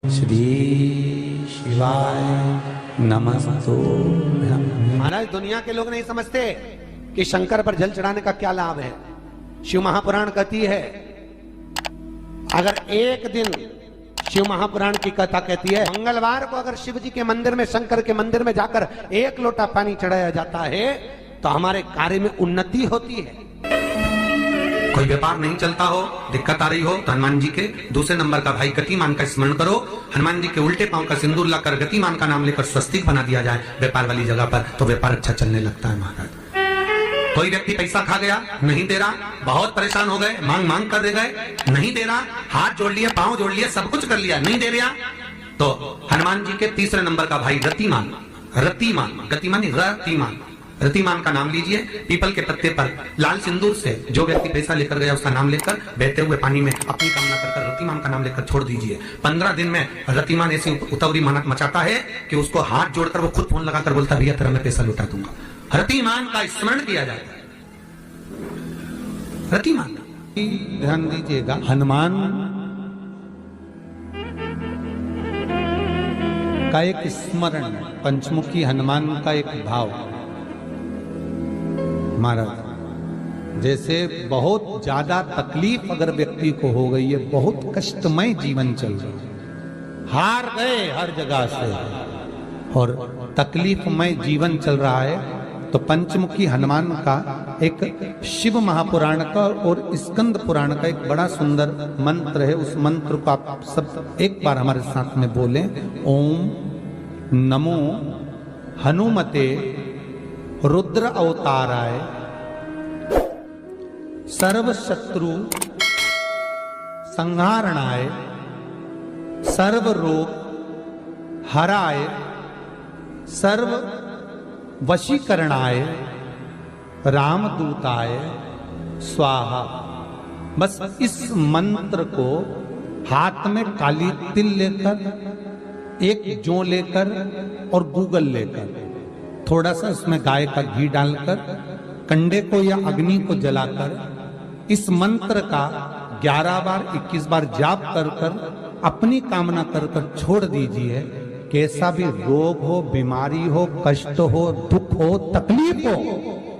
श्री शिवाय नमस्तु। महाराज दुनिया के लोग नहीं समझते कि शंकर पर जल चढ़ाने का क्या लाभ है। शिव महापुराण कहती है, अगर एक दिन शिव महापुराण की कथा कहती है, मंगलवार को अगर शिव जी के मंदिर में, शंकर के मंदिर में जाकर एक लोटा पानी चढ़ाया जाता है तो हमारे कार्य में उन्नति होती है। कोई व्यापार नहीं चलता हो, दिक्कत आ रही हो तो हनुमान जी के दूसरे नंबर का भाई गतिमान का स्मरण करो। हनुमान जी के उल्टे पांव का सिंदूर लाकर गतिमान का नाम लेकर स्वस्तिक बना दिया जाए व्यापार वाली जगह पर, तो व्यापार अच्छा चलने लगता है महाराज। कोई व्यक्ति पैसा खा गया, नहीं दे रहा, बहुत परेशान हो गए, मांग मांग कर दे गए, नहीं दे रहा, हाथ जोड़ लिया, पांव जोड़ लिया, सब कुछ कर लिया, नहीं दे रहा, तो हनुमान जी के तीसरे नंबर का भाई रतिमान, रतिमान, गतिमान रतिमान, रतिमान का नाम लीजिए। पीपल के पत्ते पर लाल सिंदूर से जो व्यक्ति पैसा लेकर गया उसका नाम लेकर बहते हुए पानी में अपनी कामना कर रतिमान का नाम लेकर छोड़ दीजिए। 15 दिन में रतिमान ऐसी उतावली मानत मचाता है कि उसको हाथ जोड़कर वो खुद फोन लगाकर बोलता, भैया तेरा मैं पैसा लौटा दूंगा। रतिमान का स्मरण किया जाता है। रतिमान, ध्यान दीजिएगा, हनुमान का एक स्मरण, पंचमुखी हनुमान का एक भाव। महाराज जैसे बहुत ज्यादा तकलीफ अगर व्यक्ति को हो गई है, बहुत कष्टमय जीवन चल रहा है, हार गए हर जगह से और तकलीफमय जीवन चल रहा है, तो पंचमुखी हनुमान का एक शिव महापुराण का और स्कंद पुराण का एक बड़ा सुंदर मंत्र है। उस मंत्र को आप सब एक बार हमारे साथ में बोलें। ओम नमो हनुमते रुद्र अवताराय सर्व शत्रु संहारणाय सर्व रोग हराय सर्व वशीकरणाय रामदूताय स्वाहा। बस इस मंत्र को हाथ में काली तिल लेकर, एक जौ लेकर और गूगल लेकर, थोड़ा सा उसमें गाय का घी डालकर, कंडे को या अग्नि को जलाकर इस मंत्र का 11 बार 21 बार जाप कर कर अपनी कामना कर कर छोड़ दीजिए। कैसा भी रोग हो, बीमारी हो, कष्ट हो, दुख हो, तकलीफ हो,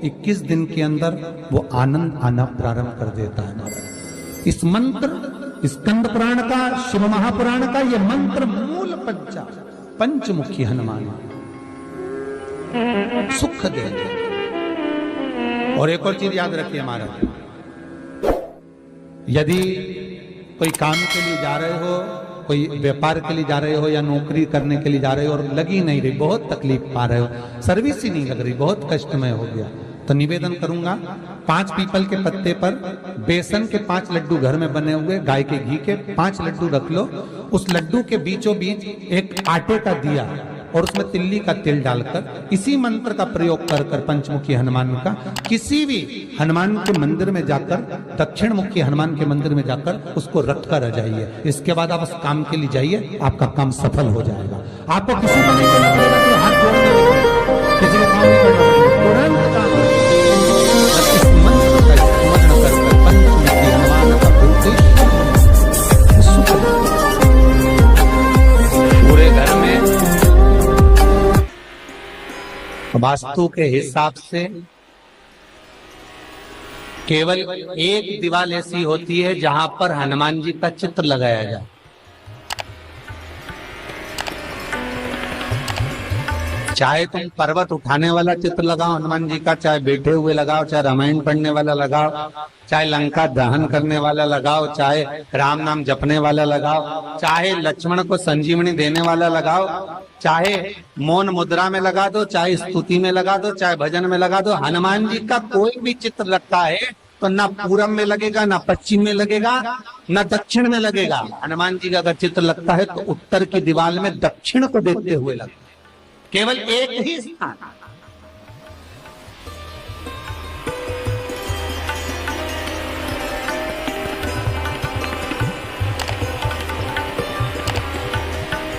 21 दिन के अंदर वो आनंद आना प्रारंभ कर देता है। इस मंत्र, स्कंद पुराण का, शिव महापुराण का ये मंत्र मूल पंचमुखी हनुमान सुख दे। और एक और चीज याद रखिए महाराज, यदि कोई काम के लिए जा रहे हो, कोई व्यापार के लिए जा रहे हो या नौकरी करने के लिए जा रहे हो और लगी नहीं रही, बहुत तकलीफ पा रहे हो, सर्विस ही नहीं लग रही, बहुत कष्टमय हो गया, तो निवेदन करूंगा 5 पीपल के पत्ते पर बेसन के 5 लड्डू घर में बने हुए, गाय के घी के 5 लड्डू रख लो। उस लड्डू के बीचों बीच एक आटे का दिया और उसमें तिल्ली का तिल डालकर इसी मंत्र का प्रयोग कर कर पंचमुखी हनुमान का किसी भी हनुमान के मंदिर में जाकर, दक्षिण मुखी हनुमान के मंदिर में जाकर उसको रख कर आ जाइए। इसके बाद आप उस काम के लिए जाइए, आपका काम सफल हो जाएगा। आपको किसी को नहीं करना पड़ेगा कि हाथ जोड़ने लगे, किसी का काम नहीं करना पड़ेगा, तुरंत काम हो। इस मंत्र का स्मरण कर कर पंचमुखी हनुमान का पूरे घर में वास्तु के हिसाब से केवल एक दीवार ऐसी होती है जहां पर हनुमान जी का चित्र लगाया जाए। चाहे तुम पर्वत उठाने वाला चित्र लगाओ हनुमान जी का, चाहे बैठे हुए लगाओ, चाहे रामायण पढ़ने वाला लगाओ, चाहे लंका दहन करने वाला लगाओ, चाहे राम नाम जपने वाला लगाओ, चाहे लक्ष्मण को संजीवनी देने वाला लगाओ, चाहे मौन मुद्रा में लगा दो, चाहे स्तुति में लगा दो, चाहे भजन में लगा दो। हनुमान जी का कोई भी चित्र लगता है तो ना पूरब में लगेगा, ना पश्चिम में लगेगा, ना दक्षिण में लगेगा। हनुमान जी का अगर चित्र लगता है तो उत्तर की दीवार में दक्षिण को देखते हुए लगता है, केवल एक ही स्थान।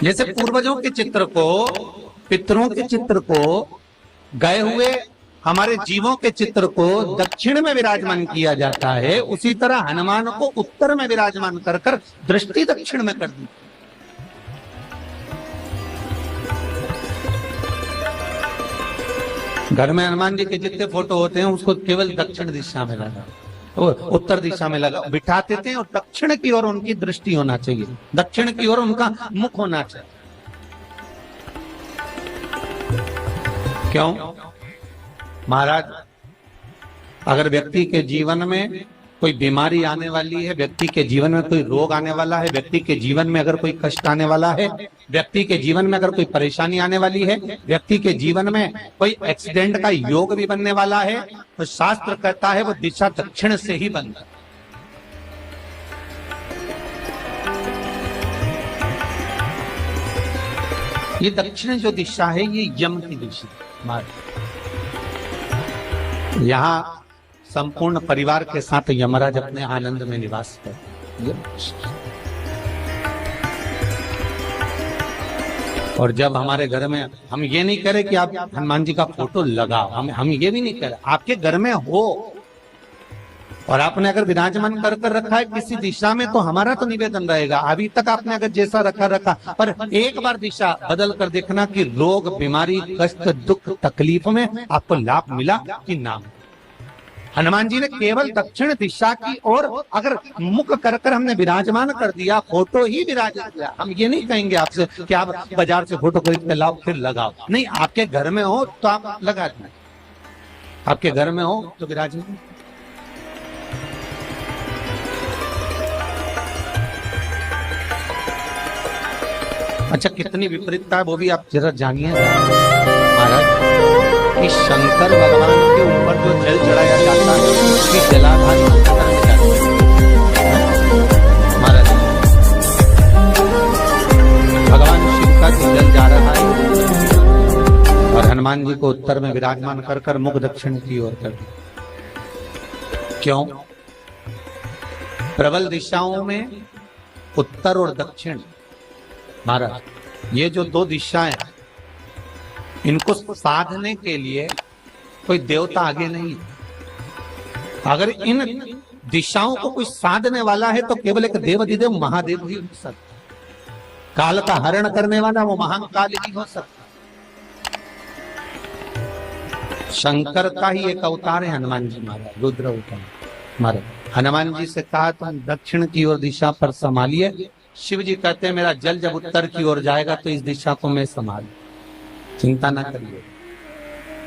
जैसे पूर्वजों के चित्र को, पितरों के चित्र को, गए हुए हमारे जीवों के चित्र को दक्षिण में विराजमान किया जाता है, उसी तरह हनुमान को उत्तर में विराजमान कर कर दृष्टि दक्षिण में कर दी। घर में हनुमान जी के जितने फोटो होते हैं उसको केवल दक्षिण दिशा में लगा, वो उत्तर दिशा में लगा बिठाते थे, और दक्षिण की ओर उनकी दृष्टि होना चाहिए, दक्षिण की ओर उनका मुख होना चाहिए। क्यों? महाराज, अगर व्यक्ति के जीवन में कोई बीमारी आने वाली है, व्यक्ति के जीवन में कोई रोग आने वाला है, व्यक्ति के जीवन में अगर कोई कष्ट आने वाला है, व्यक्ति के जीवन में अगर कोई परेशानी आने वाली है, व्यक्ति के जीवन में कोई एक्सीडेंट का योग भी बनने वाला है, तो शास्त्र कहता है वो दिशा दक्षिण से ही बनता है। ये दक्षिण जो दिशा है ये यम की दिशा। यहाँ संपूर्ण परिवार के साथ यमराज अपने आनंद में निवास करते। और जब हमारे घर में, हम ये नहीं कह रहे कि आप हनुमान जी का फोटो लगाओ, हम ये भी नहीं कह रहे, आपके घर में हो और आपने अगर विराजमान कर रखा है किसी दिशा में, तो हमारा तो निवेदन रहेगा, अभी तक आपने अगर जैसा रखा, पर एक बार दिशा बदल कर देखना कि रोग, बीमारी, कष्ट, दुख, तकलीफ में आपको लाभ मिला कि ना। हनुमान जी ने केवल दक्षिण दिशा की ओर अगर मुख कर हमने विराजमान कर दिया, फोटो ही विराजित किया। हम ये नहीं कहेंगे आपसे कि आप बाजार से फोटो खरीद के लाओ फिर लगाओ, नहीं, आपके घर में हो तो आप लगा दें, आपके घर में हो तो विराजमान। अच्छा, कितनी विपरीतता है वो भी आप जरा जानिए महाराज, कि शंकर भगवान के ऊपर जो जल चढ़ाया जाता है उसकी जलाधार महाराज, भगवान शिव का जो जल जा रहा है और हनुमान जी को उत्तर में विराजमान कर मुख दक्षिण की ओर कर। क्यों? प्रबल दिशाओं में उत्तर और दक्षिण महाराज, ये जो दो दिशाएं, इनको साधने के लिए कोई देवता आगे नहीं। अगर इन दिशाओं को कोई साधने वाला है तो केवल एक देवाधिदेव महादेव ही हो सकता। काल का हरण करने वाला वो महाकाल ही हो सकता। शंकर का ही एक अवतार है हनुमान जी महाराज, रुद्र अवतार महाराज। हनुमान जी से कहा तुम दक्षिण की ओर दिशा पर संभालिए, शिव जी कहते हैं मेरा जल जब उत्तर की ओर जाएगा तो इस दिशा को मैं संभाल, चिंता ना करिए।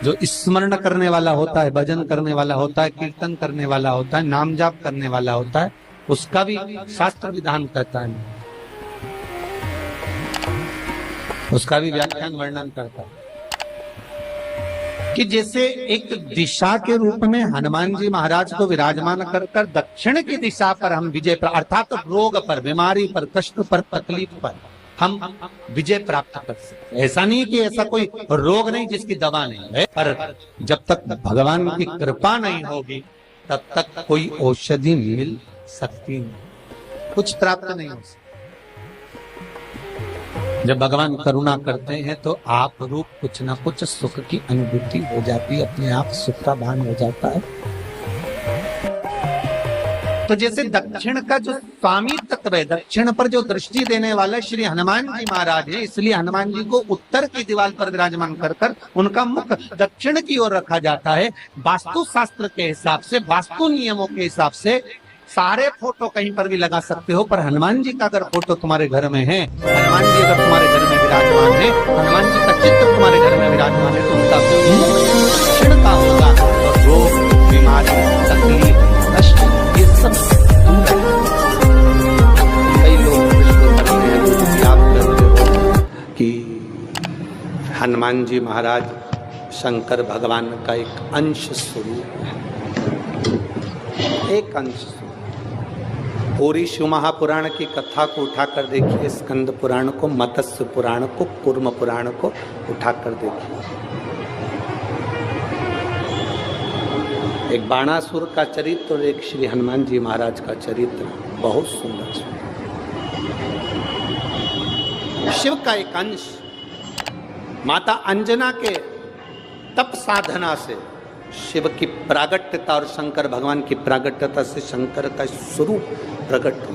जो स्मरण करने वाला होता है, भजन करने वाला होता है, कीर्तन करने वाला होता है, नाम जाप करने वाला होता है, उसका भी शास्त्र विधान कहता है, उसका भी व्याख्यान वर्णन करता है कि जैसे एक दिशा के रूप में हनुमान जी महाराज को विराजमान कर दक्षिण की दिशा पर हम विजय, अर्थात रोग पर, बीमारी पर, कष्ट पर, तकलीफ पर हम विजय प्राप्त कर सकते। ऐसा नहीं कि ऐसा कोई रोग नहीं जिसकी दवा नहीं है, पर जब तक भगवान की कृपा नहीं होगी तब तक कोई औषधि मिल सकती नहीं, कुछ प्राप्त नहीं हो सकता। जब भगवान करुणा करते हैं तो आप रूप कुछ ना कुछ सुख की अनुभूति हो जाती है, अपने आप सुख का भान हो जाता है। तो जैसे दक्षिण का जो स्वामी तत्व है, दक्षिण पर जो दृष्टि देने वाले श्री हनुमान जी महाराज है, इसलिए हनुमान जी को उत्तर की दीवार पर विराजमान कर उनका मुख दक्षिण की ओर रखा जाता है। वास्तु शास्त्र के हिसाब से, वास्तु नियमों के हिसाब से सारे फोटो कहीं पर भी लगा सकते हो, पर हनुमान जी का अगर फोटो तुम्हारे घर में है, हनुमान जी अगर तुम्हारे घर में विराजमान है, हनुमान जी का चित्र तुम्हारे घर में विराजमान है, तो उसका दक्षिण का होगा। और रोग, बीमारी, तकलीफ, कष्ट, ये सब कई लोग याद करते हो कि हनुमान जी महाराज शंकर भगवान का एक अंश स्वरूप है, एक अंश। पूरी शिव महापुराण की कथा को उठाकर देखिए, स्कंद पुराण को, मत्स्य पुराण को, कूर्म पुराण को उठाकर देखिए। एक बाणासुर का चरित्र और एक श्री हनुमान जी महाराज का चरित्र बहुत सुंदर। शिव का एक अंश माता अंजना के तप साधना से शिव की प्रागट्यता और शंकर भगवान की प्रागट्यता से शंकर का स्वरूप प्रकट हो।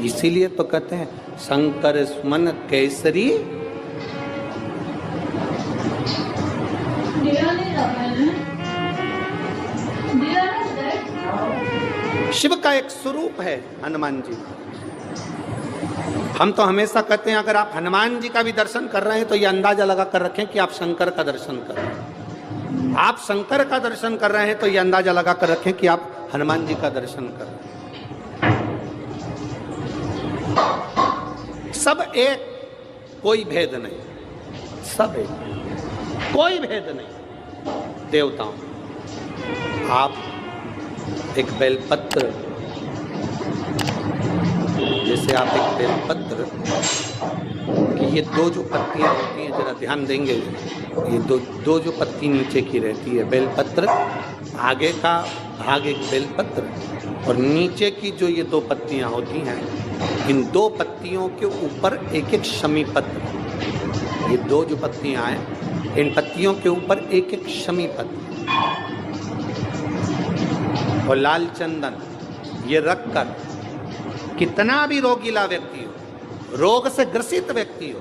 इसीलिए तो कहते हैं शंकर सुमन केसरी शिव का एक स्वरूप है हनुमान जी। हम तो हमेशा कहते हैं अगर आप हनुमान जी का भी दर्शन कर रहे हैं तो ये अंदाजा लगा कर रखें कि आप शंकर का दर्शन कर रहे हैं। आप शंकर का दर्शन कर रहे हैं तो ये अंदाजा लगा कर रखें कि आप हनुमान जी का दर्शन कर रहे हैं। सब एक, कोई भेद नहीं, सब एक, कोई भेद नहीं। देवताओं, आप एक बेलपत्र, जैसे आप एक बेलपत्र कि ये दो जो पत्तियां होती हैं, जरा ध्यान देंगे, ये दो जो पत्ती नीचे की रहती है बेलपत्र, आगे का भाग एक बेलपत्र और नीचे की जो ये दो पत्तियां होती हैं, इन दो पत्तियों के ऊपर एक एक शमी पत्र। ये दो जो पत्तियां हैं, इन पत्तियों के ऊपर एक एक शमी पत्र और लाल चंदन ये रखकर कितना भी रोगीला व्यक्ति हो, रोग से ग्रसित व्यक्ति हो,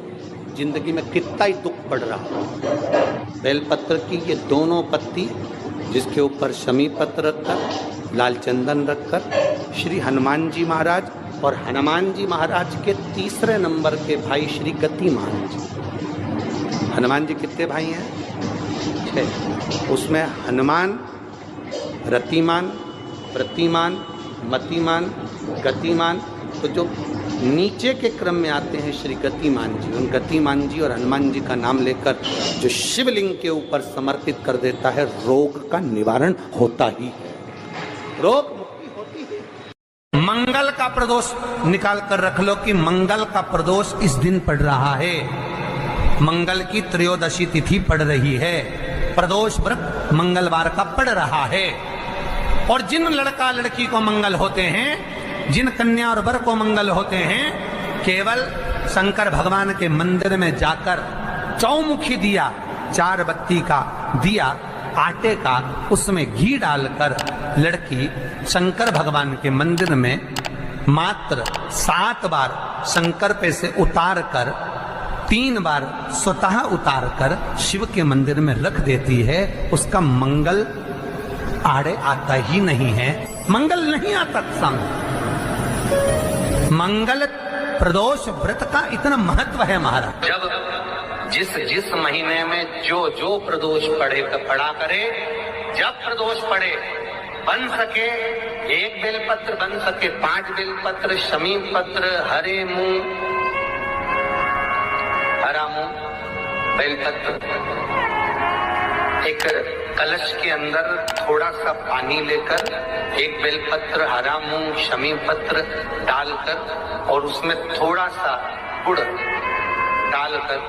जिंदगी में कितना ही दुख पड़ रहा हो, बेलपत्र की ये दोनों पत्ती जिसके ऊपर शमी पत्र रखकर, लाल चंदन रखकर श्री हनुमान जी महाराज और हनुमान जी महाराज के तीसरे नंबर के भाई श्री गतिमान जी। हनुमान जी कितने भाई हैं? 6। उसमें हनुमान, रतिमान, प्रतिमान, मतिमान, गतिमान, तो जो नीचे के क्रम में आते हैं श्री गतिमान जी, उन गतिमान जी और हनुमान जी का नाम लेकर जो शिवलिंग के ऊपर समर्पित कर देता है, रोग का निवारण होता ही है, रोग मुक्ति होती है। मंगल का प्रदोष निकाल कर रख लो कि मंगल का प्रदोष इस दिन पड़ रहा है, मंगल की त्रयोदशी तिथि पड़ रही है, प्रदोष व्रत मंगलवार का पड़ रहा है। और जिन लड़का लड़की को मंगल होते हैं, जिन कन्या और वर को मंगल होते हैं, केवल शंकर भगवान के मंदिर में जाकर चौमुखी दिया, 4 बत्ती का दिया आटे का, उसमें घी डालकर लड़की शंकर भगवान के मंदिर में मात्र 7 बार शंकर पे से उतार कर 3 बार स्वतः उतार कर शिव के मंदिर में रख देती है, उसका मंगल आड़े आता ही नहीं है, मंगल नहीं आता सामने। मंगल प्रदोष व्रत का इतना महत्व है महाराज। जब जिस महीने में जो प्रदोष पड़ा करे, जब प्रदोष पड़े, बन सके 1 बेलपत्र, बन सके 5 बेलपत्र, शमी पत्र, हरे मूंग, हरा मूंग, बेलपत्र, एक कलश के अंदर थोड़ा सा पानी लेकर 1 बेलपत्र, हरा मूंग, शमी पत्र डालकर और उसमें थोड़ा सा गुड़ डालकर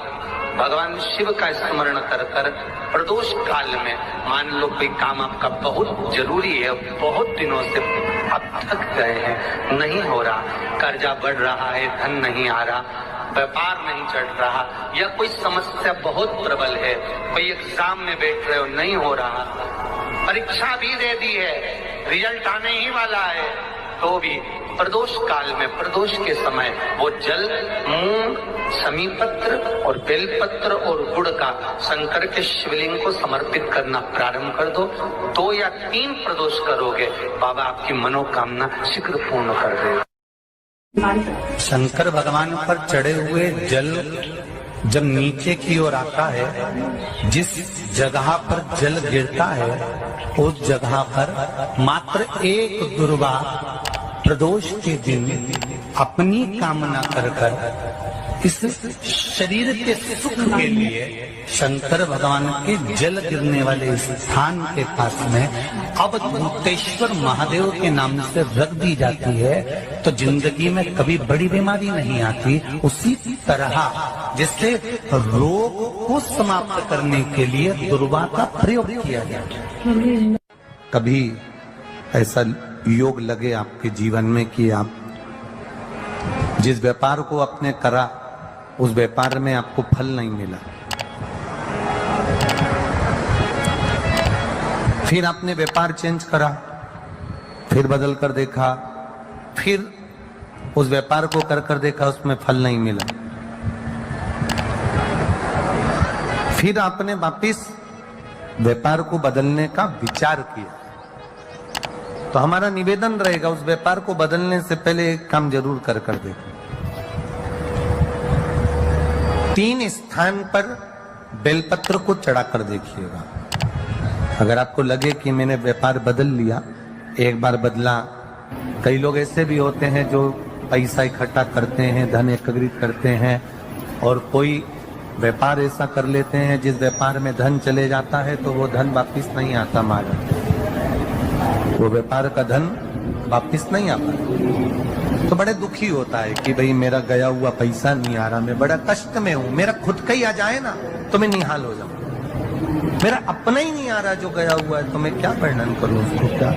भगवान शिव का स्मरण कर कर प्रदोष काल में, मान लो कोई काम आपका बहुत जरूरी है, बहुत दिनों से आप थक गए हैं, नहीं हो रहा, कर्जा बढ़ रहा है, धन नहीं आ रहा, व्यापार नहीं चढ़ रहा, या कोई समस्या बहुत प्रबल है, कोई एग्जाम में बैठ रहे हो, नहीं हो रहा, परीक्षा भी दे दी है, रिजल्ट आने ही वाला है, तो भी प्रदोष काल में, प्रदोष के समय वो जल, मूंग, शमी पत्र और बेलपत्र और गुड़ का शंकर के शिवलिंग को समर्पित करना प्रारंभ कर दो। 2 या 3 प्रदोष करोगे, बाबा आपकी मनोकामना शीघ्र पूर्ण कर देगा। शंकर भगवान पर चढ़े हुए जल जब नीचे की ओर आता है, जिस जगह पर जल गिरता है उस जगह पर मात्र एक दुर्वा प्रदोष के दिन अपनी कामना कर इस शरीर के सुख के लिए शंकर भगवान के जल गिरने वाले स्थान के पास में अवधूतेश्वर महादेव के नाम से रख दी जाती है, तो जिंदगी में कभी बड़ी बीमारी नहीं आती। उसी तरह जिससे रोग को समाप्त करने के लिए दुर्वा का प्रयोग किया जाए। कभी ऐसा योग लगे आपके जीवन में कि आप जिस व्यापार को आपने करा उस व्यापार में आपको फल नहीं मिला, फिर आपने व्यापार चेंज करा, फिर बदल कर देखा, फिर उस व्यापार को कर कर देखा, उसमें फल नहीं मिला, फिर आपने वापिस व्यापार को बदलने का विचार किया, तो हमारा निवेदन रहेगा उस व्यापार को बदलने से पहले एक काम जरूर कर देखें। 3 स्थान पर बेलपत्र को चढ़ा कर देखिएगा। अगर आपको लगे कि मैंने व्यापार बदल लिया, एक बार बदला, कई लोग ऐसे भी होते हैं जो पैसा इकट्ठा करते हैं, धन एकत्रित करते हैं और कोई व्यापार ऐसा कर लेते हैं जिस व्यापार में धन चले जाता है तो वो धन वापिस नहीं आता महाराज, वो व्यापार का धन वापिस नहीं आता। तो बड़े दुखी होता है कि भाई मेरा गया हुआ पैसा नहीं आ रहा, मैं बड़ा कष्ट में हूं, मेरा खुद का ही आ जाए ना तो मैं निहाल हो जाऊं, मेरा अपना ही नहीं आ रहा जो गया हुआ है तो मैं क्या वर्णन करूं उसको, क्या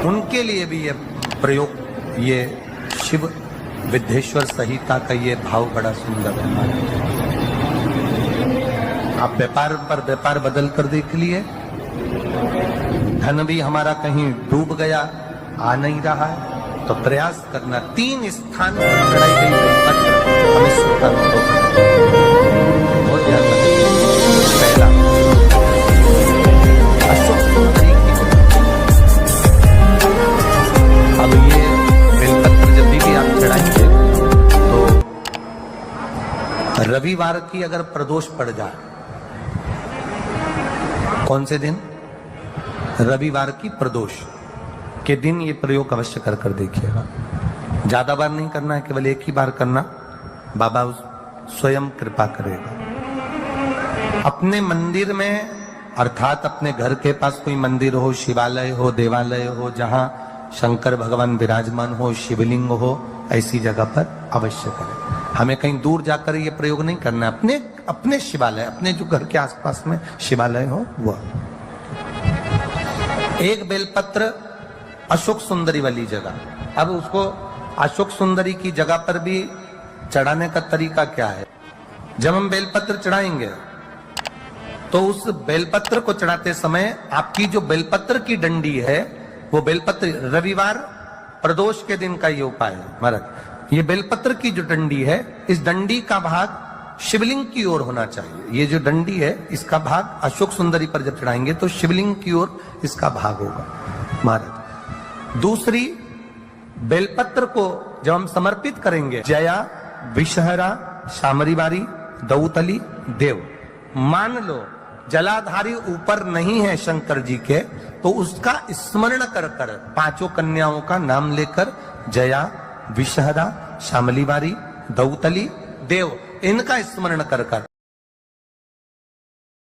उनके लिए भी ये प्रयोग, ये शिव विद्येश्वर संहिता का ये भाव बड़ा सुंदर है। आप व्यापार पर व्यापार बदल कर देख लिए, धन भी हमारा कहीं डूब गया, आ नहीं रहा है, तो प्रयास करना 3 स्थान पर चढ़ाई गई बेलपत्र हमें सुखा बहुत ध्यान रखिए। पहला अशोक सुंदरी की, अब ये बेलपत्र जब भी आप चढ़ाएंगे तो रविवार की अगर प्रदोष पड़ जाए, कौन से दिन? रविवार की प्रदोष के दिन ये प्रयोग अवश्य कर देखिएगा। ज्यादा बार नहीं करना है, केवल एक ही बार करना, बाबा स्वयं कृपा करेगा। अपने मंदिर में अर्थात अपने घर के पास कोई मंदिर हो, शिवालय हो, देवालय हो, जहां शंकर भगवान विराजमान हो, शिवलिंग हो, ऐसी जगह पर अवश्य करें। हमें कहीं दूर जाकर ये प्रयोग नहीं करना, अपने शिवालय, अपने जो घर के आसपास में शिवालय हो वह। एक बेलपत्र अशोक सुंदरी वाली जगह। अब उसको अशोक सुंदरी की जगह पर भी चढ़ाने का तरीका क्या है? जब हम बेलपत्र चढ़ाएंगे तो उस बेलपत्र को चढ़ाते समय आपकी जो बेलपत्र की डंडी है, वो बेलपत्र, रविवार प्रदोष के दिन का ये उपाय है महाराज। ये बेलपत्र की जो डंडी है, इस डंडी का भाग शिवलिंग की ओर होना चाहिए। ये जो डंडी है, इसका भाग अशोक सुंदरी पर जब चढ़ाएंगे तो शिवलिंग की ओर इसका भाग होगा महाराज। दूसरी, बेलपत्र को जब हम समर्पित करेंगे, जया, विषहरा, शामरीवारी, दौतली, देव, मान लो जलाधारी ऊपर नहीं है शंकर जी के, तो उसका स्मरण कर 5 कन्याओं का नाम लेकर, जया, विषहरा, शामलीवारी, दौतली, देव, इनका स्मरण कर